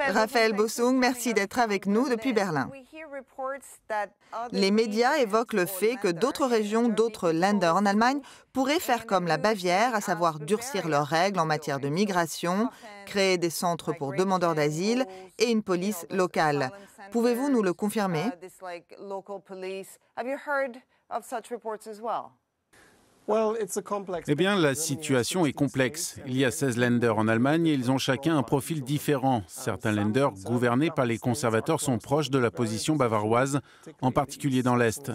Raphaël Bossung, merci d'être avec nous depuis Berlin. Les médias évoquent le fait que d'autres régions, d'autres Länder en Allemagne pourraient faire comme la Bavière, à savoir durcir leurs règles en matière de migration, créer des centres pour demandeurs d'asile et une police locale. Pouvez-vous nous le confirmer? Eh bien, la situation est complexe. Il y a 16 Länder en Allemagne et ils ont chacun un profil différent. Certains Länder gouvernés par les conservateurs sont proches de la position bavaroise, en particulier dans l'Est.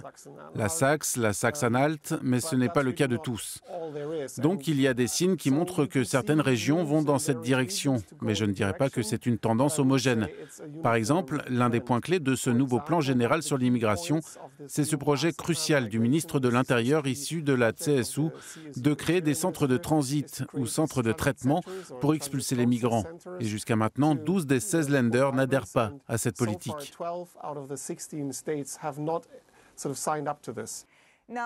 La Saxe-Anhalt, mais ce n'est pas le cas de tous. Donc il y a des signes qui montrent que certaines régions vont dans cette direction, mais je ne dirais pas que c'est une tendance homogène. Par exemple, l'un des points clés de ce nouveau plan général sur l'immigration, c'est ce projet crucial du ministre de l'Intérieur issu de la CSU de créer des centres de transit ou centres de traitement pour expulser les migrants. Et jusqu'à maintenant, 12 des 16 Länder n'adhèrent pas à cette politique.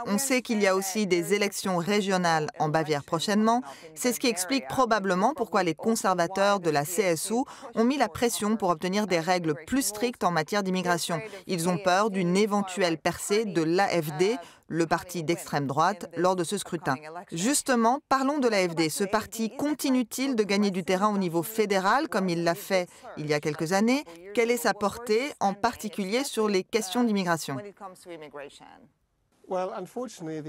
On sait qu'il y a aussi des élections régionales en Bavière prochainement. C'est ce qui explique probablement pourquoi les conservateurs de la CSU ont mis la pression pour obtenir des règles plus strictes en matière d'immigration. Ils ont peur d'une éventuelle percée de l'AfD, le parti d'extrême droite, lors de ce scrutin. Justement, parlons de l'AfD. Ce parti continue-t-il de gagner du terrain au niveau fédéral, comme il l'a fait il y a quelques années? Quelle est sa portée, en particulier sur les questions d'immigration?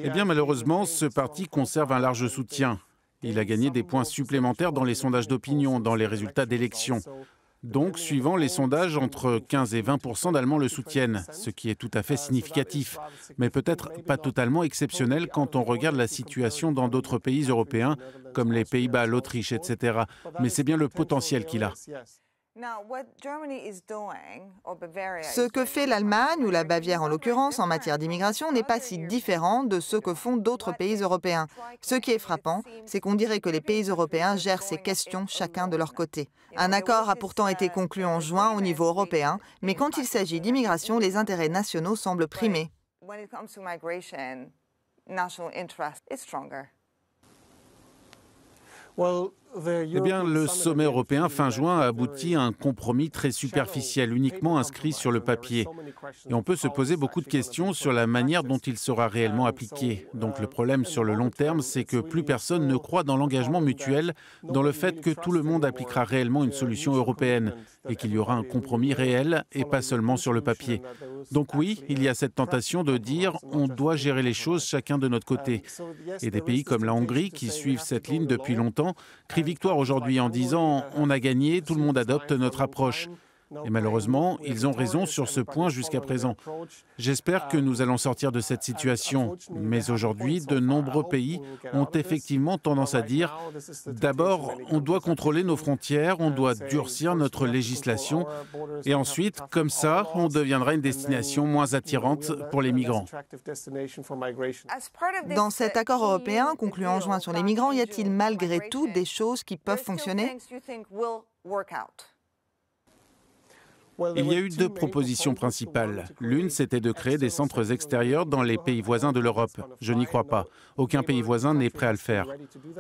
Eh bien, malheureusement, ce parti conserve un large soutien. Il a gagné des points supplémentaires dans les sondages d'opinion, dans les résultats d'élections. Donc, suivant les sondages, entre 15 et 20% d'Allemands le soutiennent, ce qui est tout à fait significatif, mais peut-être pas totalement exceptionnel quand on regarde la situation dans d'autres pays européens, comme les Pays-Bas, l'Autriche, etc. Mais c'est bien le potentiel qu'il a. Ce que fait l'Allemagne, ou la Bavière en l'occurrence, en matière d'immigration, n'est pas si différent de ce que font d'autres pays européens. Ce qui est frappant, c'est qu'on dirait que les pays européens gèrent ces questions chacun de leur côté. Un accord a pourtant été conclu en juin au niveau européen, mais quand il s'agit d'immigration, les intérêts nationaux semblent primer. Eh bien, le sommet européen fin juin a abouti à un compromis très superficiel, uniquement inscrit sur le papier. Et on peut se poser beaucoup de questions sur la manière dont il sera réellement appliqué. Donc le problème sur le long terme, c'est que plus personne ne croit dans l'engagement mutuel, dans le fait que tout le monde appliquera réellement une solution européenne et qu'il y aura un compromis réel et pas seulement sur le papier. Donc oui, il y a cette tentation de dire on doit gérer les choses chacun de notre côté. Et des pays comme la Hongrie, qui suivent cette ligne depuis longtemps, crient victoire aujourd'hui en disant « on a gagné, tout le monde adopte notre approche ». Et malheureusement, ils ont raison sur ce point jusqu'à présent. J'espère que nous allons sortir de cette situation. Mais aujourd'hui, de nombreux pays ont effectivement tendance à dire « d'abord, on doit contrôler nos frontières, on doit durcir notre législation, et ensuite, comme ça, on deviendra une destination moins attirante pour les migrants ». Dans cet accord européen conclu en juin sur les migrants, y a-t-il malgré tout des choses qui peuvent fonctionner? Il y a eu deux propositions principales. L'une, c'était de créer des centres extérieurs dans les pays voisins de l'Europe. Je n'y crois pas. Aucun pays voisin n'est prêt à le faire.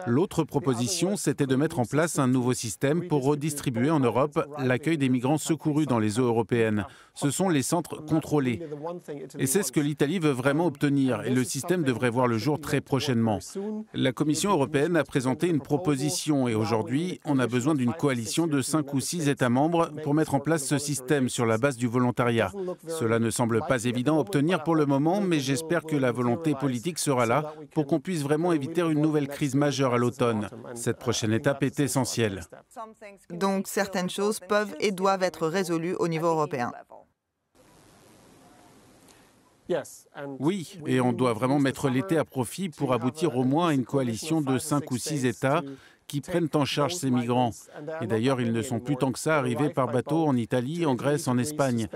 L'autre proposition, c'était de mettre en place un nouveau système pour redistribuer en Europe l'accueil des migrants secourus dans les eaux européennes. Ce sont les centres contrôlés. Et c'est ce que l'Italie veut vraiment obtenir, et le système devrait voir le jour très prochainement. La Commission européenne a présenté une proposition, et aujourd'hui, on a besoin d'une coalition de 5 ou 6 États membres pour mettre en place ce système sur la base du volontariat. Cela ne semble pas évident à obtenir pour le moment, mais j'espère que la volonté politique sera là pour qu'on puisse vraiment éviter une nouvelle crise majeure à l'automne. Cette prochaine étape est essentielle. Donc certaines choses peuvent et doivent être résolues au niveau européen. Oui, et on doit vraiment mettre l'été à profit pour aboutir au moins à une coalition de 5 ou 6 États qui prennent en charge ces migrants. Et d'ailleurs, ils ne sont plus tant que ça arrivés par bateau en Italie, en Grèce, en Espagne,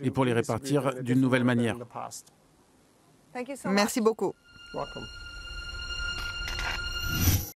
et pour les répartir d'une nouvelle manière. Merci beaucoup.